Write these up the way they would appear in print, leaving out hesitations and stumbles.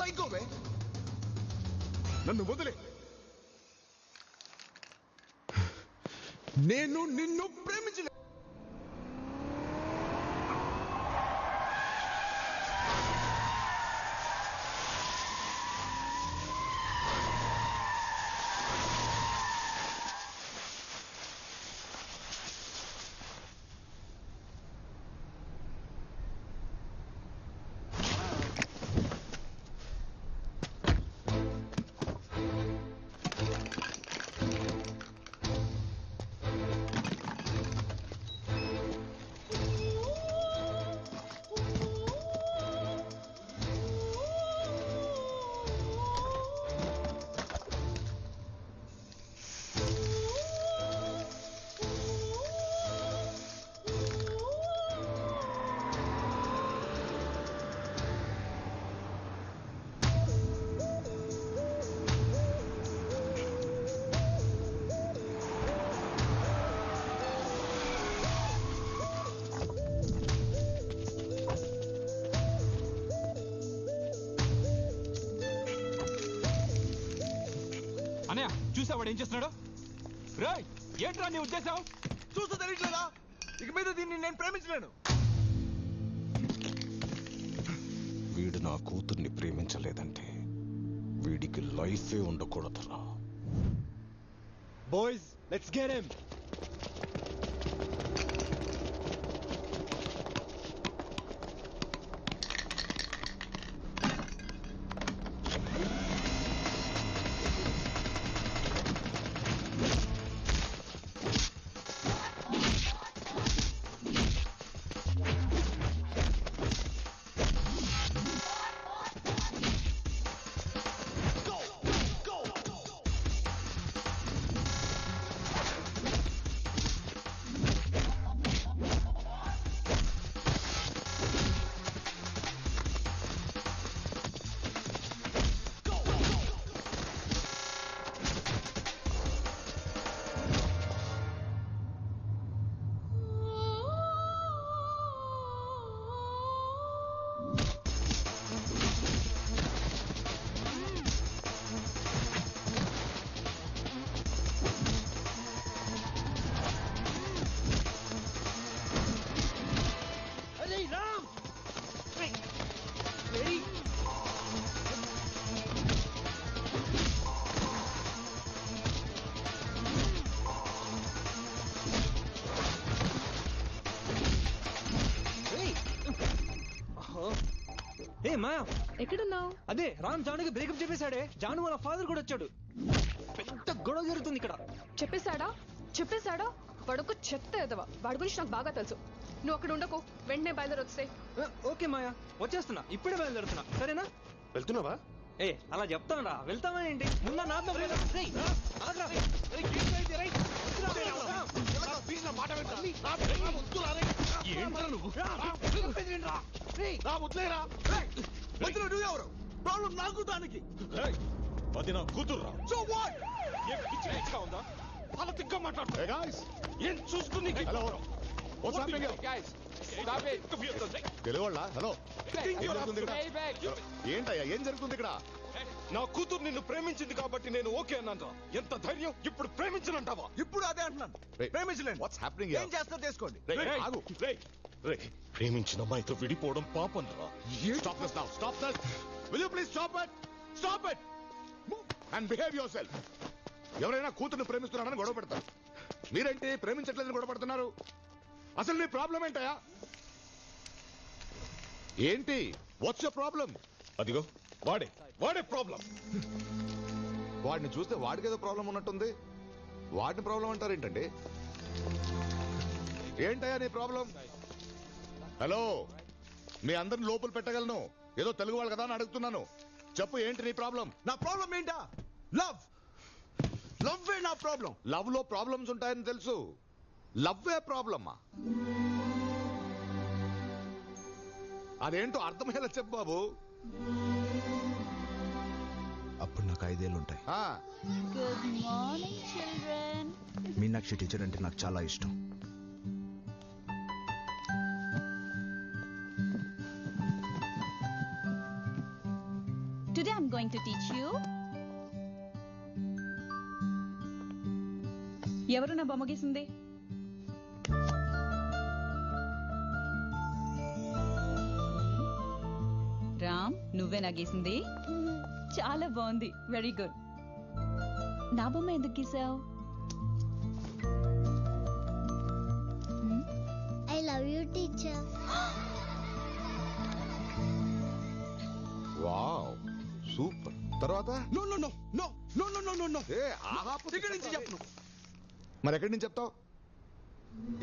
సైకోవే. నన్ను వదిలే. నేను నిన్ను ప్రేమించలే. అన్నయ్య చూసావాడు ఏం చేస్తున్నాడు? రాయ్ ఏంట్రా నీ ఉద్దేశం? చూస్తూ తెలియట్లేదా? ఇక మీద దీన్ని నేను ప్రేమించలేను. వీడు నా కూతుర్ని ప్రేమించలేదంటే వీడికి లైఫే ఉండకూడదురా. Boys let's get him. ఏ మాయా ఎక్కడున్నావు? అదే రామ్ జానుకి బ్రేకప్ చెప్పేశాడే. జాను వాళ్ళ ఫాదర్ కూడా వచ్చాడు. పెద్ద గొడవ జరుగుతుంది ఇక్కడ. చెప్పేశాడా? వాడొక చెత్త ఎదవ. వాడి గురించి నాకు బాగా తెలుసు. నువ్వు అక్కడ ఉండకు, వెంటనే బయలుదేరి వస్తే. ఓకే మాయా, వచ్చేస్తున్నా. ఇప్పుడే బయలుదేరుతున్నా, సరేనా? వెళ్తున్నావా? ఏ అలా చెప్తాను రా. వెళ్తావా ఏంటి? ముందు నాతో ఎవరు ప్రాబ్లం? నాకు దానికి అది నా కూతుర్రా. So what? ఉందా? అలా తిక్క మాట్లాడుతున్నా. ఏం చూస్తుంది? హలో తెలుగుళ్ళ హలో, ఏంటయ్యా ఏం జరుగుతుంది ఇక్కడ? నా కూతురు నిన్ను ప్రేమించింది కాబట్టి నేను ఓకే అన్నాను. ఎంత ధైర్యం! ఇప్పుడు ప్రేమించనంటావా? ఇప్పుడు అదే అంటున్నాను, ప్రేమించలేను. What's happening? ఏం చేస్తా చేసుకోండి. ఆగు. ప్రేమించిన అమ్మాయితో విడిపోవడం పాపం రా. Stop this now. Stop this. Will you please stop it? Stop it. Move and behave yourself. ఎవరైనా కూతుర్ని ప్రేమిస్తున్నారని గొడవ పెడతారు. మీరేంటి ప్రేమించట్లేదని గొడవ పెడుతున్నారు? అసలు నీ ప్రాబ్లం ఏంటయా? ఏంటి? What's your problem? అదిగో వాడే ప్రాబ్లం. వాడిని చూస్తే వాడికేదో ప్రాబ్లం ఉన్నట్టుంది. వాడిని ప్రాబ్లం అంటారేంటండి? ఏంటయ్యా నీ ప్రాబ్లం? హలో, మీ అందరిని లోపల పెట్టగలను. ఏదో తెలుగు వాళ్ళు కదా అని అడుగుతున్నాను. చెప్పు, ఏంటి నీ ప్రాబ్లం? నా ప్రాబ్లం ఏంటా? లవ్ నా ప్రాబ్లం. లవ్ లో ప్రాబ్లమ్స్ ఉంటాయని తెలుసు. లవ్ ఏ ప్రాబ్లమ్మా? అదేంటో అర్థమయ్యేలా చెప్పు బాబు. అప్పుడు నాకు 5 ఏళ్ళు ఉంటాయి. Good morning children. Meenakshi teacher అంటే నాకు చాలా ఇష్టం. Today I'm going to teach you. ఎవరు నా బొమ్మ గీసింది? రామ్, నువ్వే నా గీసింది? చాలా బాగుంది, వెరీ గుడ్. నా బొమ్మ ఎందుకు గీసావు? I love you, teacher. Wow super. తర్వాత No, no, no, no, no, no, no, no, no. ఏ ఆహా ఇక్కడి నుంచి చెప్పను. మరి ఎక్కడి నుంచి చెప్తావు?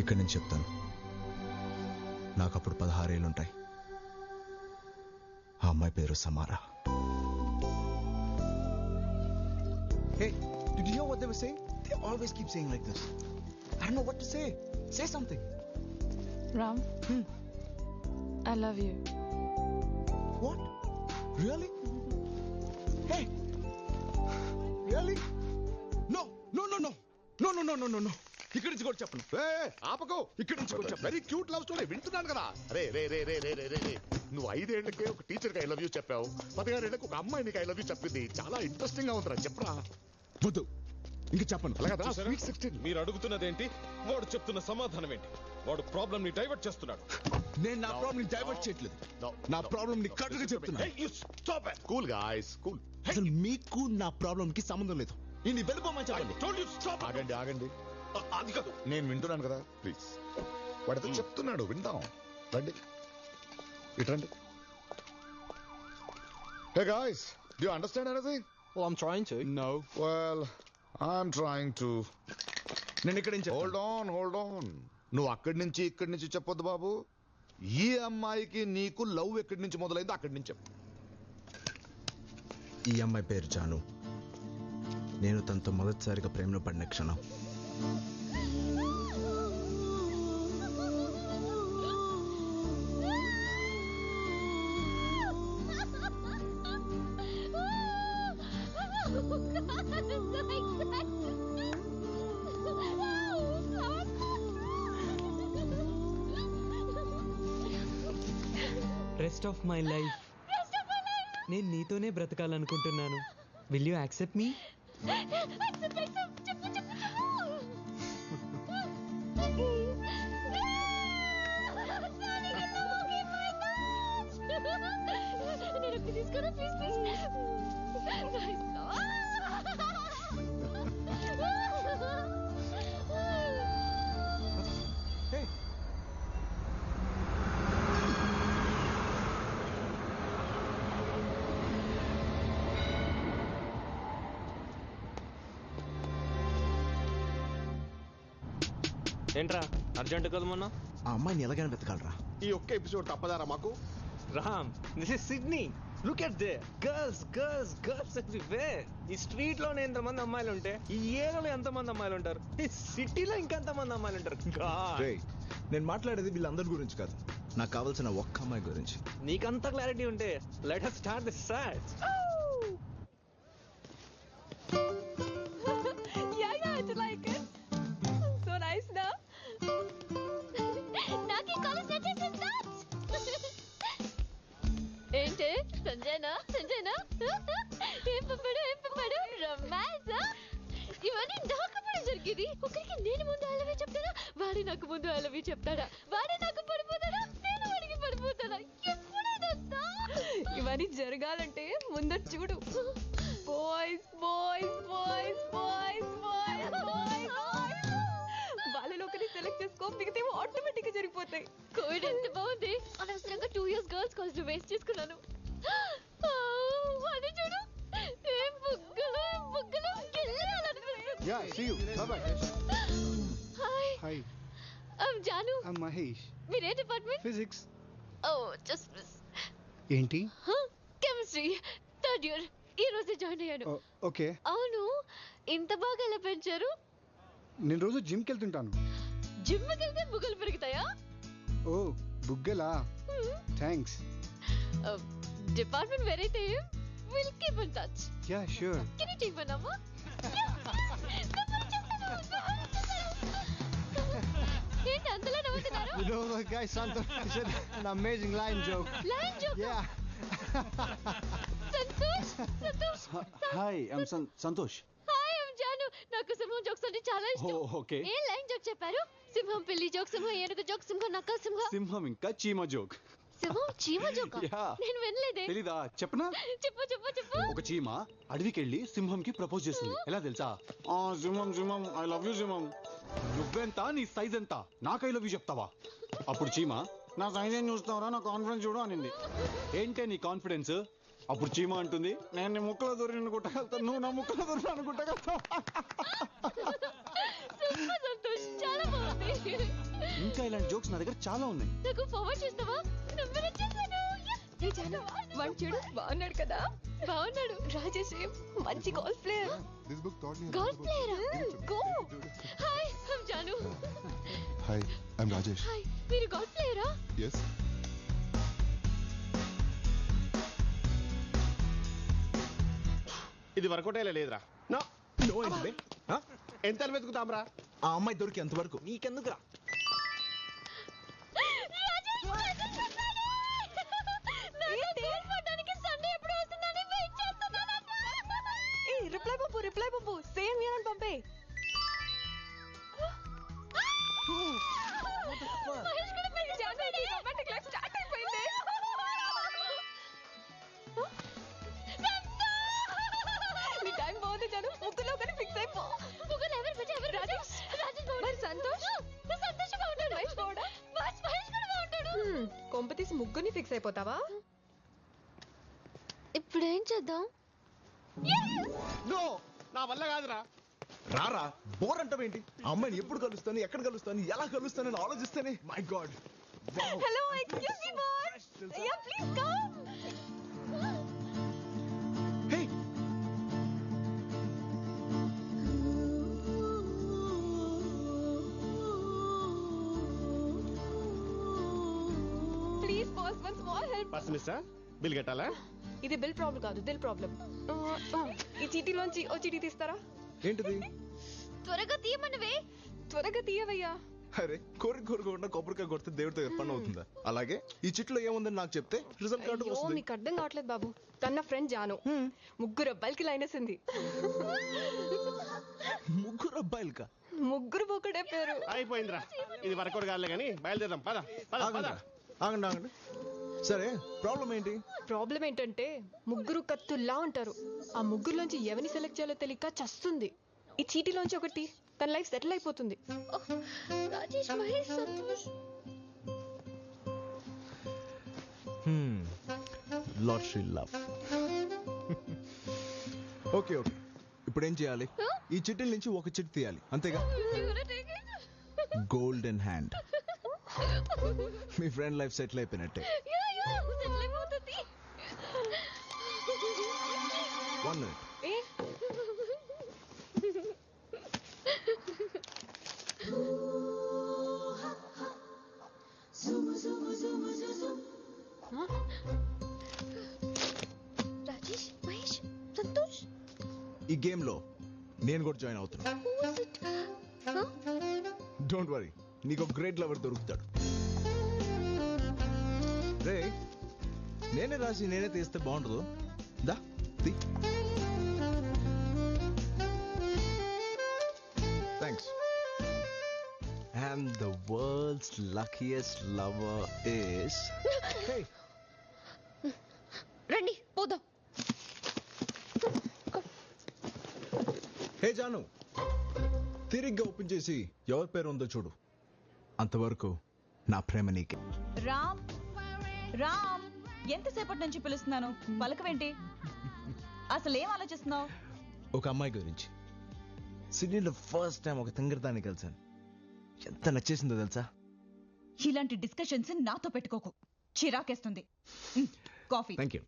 ఇక్కడి నుంచి చెప్తాను. నాకు అప్పుడు 16 ఏళ్ళుంటాయి. ఆ అమ్మాయి పేరు సమారా. Hey, did you hear what they were saying? They always keep saying like this. I don't know what to say. Say something. Ram, I love you. What? Really? Hey. Really? No, no, no, no. No, no, no, no, no, no. ఇక్కడి నుంచి కూడా చెప్పను. ఏ ఆపకు. ఇక్కడి నుంచి కూడా చెప్పను. Very cute love story వింటున్నాను కదా. రే రే రే రే రే రే రే రే. నువ్వు 5 ఏళ్లకే ఒక టీచర్కి ఐ లవ్ యూ చెప్పావు. 16 ఏళ్లకు ఒక అమ్మాయి నీకు ఐ లవ్ యూ చెప్పింది. చాలా ఇంట్రెస్టింగ్ గా ఉందిరా, చెప్పరా. వద్దు, ఇంక చెప్పను. అలాగదా? చూసారా? Sweet 16. మీరు అడుగుతున్నదేంటి, వాడు చెప్తున్న సమాధానం ఏంటి? వాడు ప్రాబ్లం ని డైవర్ట్ చేస్తున్నాడు. నేను నా ప్రాబ్లం డైవర్ట్ చేయట్లేదు. నా ప్రాబ్లం ని కట్టుగా చెప్తున్నా. Hey, you stop it. Cool guys cool. అసలు మీకు నా ప్రాబ్లం కి సంబంధం లేదు. నేను వెళ్ళిపోమని I చెప్పండి. told you stop it. ఆగండి ఆగండి. అది కాదు. నేను వింటున్నాను కదా, ప్లీజ్. వాడితో చెప్తున్నాడు, విందాం. రండి ఇటు రండి. Hey guys, do you understand anything? Well, I'm trying to. No. Well, I'm trying to. నేను ఇక్కడ నుంచి Hold on. నువ్వు అక్కడి నుంచి ఇక్కడి నుంచి చెప్పొద్దు బాబు. ఈ అమ్మాయికి నీకు లవ్ ఎక్కడి నుంచి మొదలైందో అక్కడి నుంచి చెప్పు. ఈ అమ్మాయి పేరు జాను. నేను తనతో మొదటిసారిగా ప్రేమలో పడిన క్షణం. రెస్ట్ ఆఫ్ మై లైఫ్ నేను నీతోనే బ్రతకాలనుకుంటున్నాను. Will you accept me? ఏంట్రా అర్జెంట్ కదా మొన్న? ఆ అమ్మాయిని ఎలాగైనా వెతకాలరా. ఈ ఒక్క ఎపిసోడ్ తప్పదారా మాకు? Ram, this is Sydney. Look at they girls girls girls everywhere. ఈ స్ట్రీట్ లోనే ఎంతమంది అమ్మాయిలు ఉంటే ఈ ఏరియాలో ఎంతమంది అమ్మాయిలు ఉంటారు? ఈ సిటీలో ఇంకెంతమంది అమ్మాయిలు ఉంటారు? God. రేయ్, నేను మాట్లాడేది వీళ్ళందరి గురించి కాదు, నాకు కావాల్సిన ఒక్క అమ్మాయి గురించి. నీకంత క్లారిటీ ఉంటే let us start the search. Yeah, I like it. So nice, na? నాకి కాలేజ్ నచ్చేసింది. ఏంటి సంజయనా ఏం పంపాడు రొమాన్స్. ఇవన్నీ నాకప్పుడు జరిగేది. ఒకరికి నేను ముందు అలవే చెప్తాడా, వాడే నాకు ముందు అలవే చెప్తాడా, వాడే నాకు పడిపోతాడా, నేను వాడికి పడిపోతాడా, ఎప్పుడైనా ఇవన్నీ జరగాలంటే ముందు చూడు. Boys boys boys boys boys boys వాళ్ళలో ఒకరిని సెలెక్ట్ చేసుకో, మిగతా ఆటోమేటిక్ గా జరిగిపోతాయి. కోవిడ్ ఎంత బాగుంది. అనవసరంగా 2 years గర్ల్స్ కాలేజ్ లో వేస్ట్ చేసుకున్నాను. అది చూడు, ఏం బుగ్గలు Yeah, see you. Bye-bye. Hi, I'm Jaanu. I'm Mahesh. మీరే department? Physics. Oh just miss. ఏంటి? Chemistry 3rd year. ఈ రోజే జాయిన్ అయ్యాను. ఓకే. అవును, ఇంత బాగా ఎలా పెంచారు? నేను రోజు జిమ్కి వెళ్తుంటాను. జిమ్కి వెళ్తే బుగ్గలు పెరుగుతాయా? ఓ బుగ్గలా, థ్యాంక్స్. డిపార్ట్మెంట్ వేరైతే will keep in touch. Yeah sure. Can you take my number? ఏంటి అంతలా నవ్వుతున్నారు? You know the guy Santosh said an amazing line joke. Line joke? Yeah. Santosh hi I'm Santosh. Hi I'm Jaanu. నాకు సింహం జోక్స్ అంటే చాలా ఇష్టం. Okay. ఏ line joke చెప్పారు? సింహం పిల్లి జోక్, సింహం ఏనుగు జోక్, సింహం నక్క సింహం. సింహం ఇంకా చీమ జోక్. సింహం చీమ జోక్? Yeah. నేను వినలేదే. తెలీదా? చెప్పనా? చెప్పు చెప్పు చెప్పు. ఒక చీమ అడవికి వెళ్ళి సింహంకి ప్రపోజ్ చేస్తుంది. ఎలా తెలుసా? సింహం సింహం ఐ లవ్ యూ సింహం. నువ్వెంత, నీ సైజ్ ఎంత, నాకు ఐ లవ్ యూ చెప్తావా? అప్పుడు చీమ నా సైజ్ ఏం చూస్తావరా, నా కాన్ఫిడెన్స్ చూడు అనింది. ఏంటే నీ కాన్ఫిడెన్స్? అప్పుడు చీమ అంటుంది, నేను నీ ముక్కలో దూరి అనుకుంటగలుగుతాను, నువ్వు నా ముక్కలో దూరి అనుకుంటగలుగుతావు. సూపర్ సంతోష్, చాలా బాగుంది. ఇంకా ఇలాంటి జోక్స్ నా దగ్గర చాలా ఉన్నాయి. నాకు ఫార్వర్డ్ చేస్తావా? నంబర్ వచ్చేసాను. ఏ జాను, వాడు చూడు బాగున్నాడు కదా? బాగున్నాడు. రాజేష్ మంచి golf player. Golf player. Go. Hi I'm Jaanu. Hi I'm Rajesh. Hi, మీరు గోల్ఫ్ ప్లేయరా? yes ఇది వర్కౌట్ అయ్యే లేదురా. నో ఏంటి ఎంత వెతుకుతాంరా? ఆ అమ్మాయి దొరికేంత వరకు నీకెందుకురా? రిప్లై బాబు సేమ్ ఇయర్ అని పంపే. నీ టైం బాగుంది జాను, ముగ్గులో కానీ ఫిక్స్ అయిపో. ముగ్గులు ఎవరు పెట్టే ఎవరు? రాజేష్ మరి సంతోష్ సంతోష్ బాగుంటాడు. మహేష్ బాగుంటా? మహేష్ కూడా బాగుంటాడు. కొంప తీసి ముగ్గుని ఫిక్స్ అయిపోతావా? ఇప్పుడు ఏం చేద్దాం? నో, నా వల్ల కాదురా. రారా, బోర్ అంటావేంటి? ఆ అమ్మాయిని ఎప్పుడు కలుస్తాను, ఎక్కడ కలుస్తాను, ఎలా కలుస్తానని ఆలోచిస్తేనే my god. Hello, excuse me boss. Yeah please come. Hey, please boss, one small help. బస్ మిస్టర్, బిల్ కట్టాలా? ఇది బిల్ ప్రాబ్లం కాదు, దిల్ ప్రాబ్లం. ఈ చీటీలోంచి ఓ చీటీ తీస్తారా? ఏంటిది? త్వరగా తీయమనవే. త్వరగా తీయవయ్యా. అరే, కోరుకోకుండా కొబ్బరికాయ కొడితే దేవుడితో పని అవుతుందా? అలాగే ఈ చిట్లో ఏముందని నాకు చెప్తే రిజల్ట్ కార్డు అయ్యో, వస్తుంది. నీకు అర్థం కావట్లేదు బాబు. తన ఫ్రెండ్ జాను ముగ్గురు అబ్బాయిలకి లైన్ వేసింది. ముగ్గురు అబ్బాయిలకా? ముగ్గురు ఒకటే పేరు. అయిపోయిందిరా, ఇది వర్కౌట్ కాదులే కానీ బయలుదేరాం. పద పద పద. ఆగండి. సరే, ప్రాబ్లం ఏంటి? ప్రాబ్లం ఏంటంటే ముగ్గురు కత్తుల్లా ఉంటారు. ఆ ముగ్గురులోంచి ఎవరిని సెలెక్ట్ చేయాలో తెలియక చస్తుంది. ఈ చీటీలోంచి ఒకటి, తన లైఫ్ సెటిల్ అయిపోతుంది. Lottery love. ఓకే, ఇప్పుడు ఏం చేయాలి? ఈ చిట్టీల నుంచి ఒక చిట్టి తీయాలి, అంతేగా? Golden hand. మీ ఫ్రెండ్ లైఫ్ సెటిల్ అయిపోయినట్టే. 1 minute. రాజేష్, మహేష్, సంతోష్, ఈ గేమ్ లో నేను కూడా జాయిన్ అవుతున్నా. డోంట్ వరీ, నీకు గ్రేట్ లవర్ దొరుకుతాడు. రే, నేనే రాసి నేనే తీస్తే బాగుండదు. దా తీ. Thanks. And the world's luckiest lover is... Hey! రండి పోదాం. హే జాను, తిరిగ్గా ఓపెన్ చేసి ఎవరి పేరు ఉందో చూడు. అంతవరకు నా ప్రేమ నీకే. రామ్, రామ్, ఎంతసేపటి నుంచి పిలుస్తున్నాను, పలకవేంటి? అసలు ఏం ఆలోచిస్తున్నావు? ఒక అమ్మాయి గురించి. సిడ్నీలో ఫస్ట్ టైం ఒక తింగరదాన్ని కలిసాను. ఎంత నచ్చేసిందో తెలుసా? ఇలాంటి డిస్కషన్స్ నాతో పెట్టుకోకు, చిరాకేస్తుంది. కాఫీ. Thank you.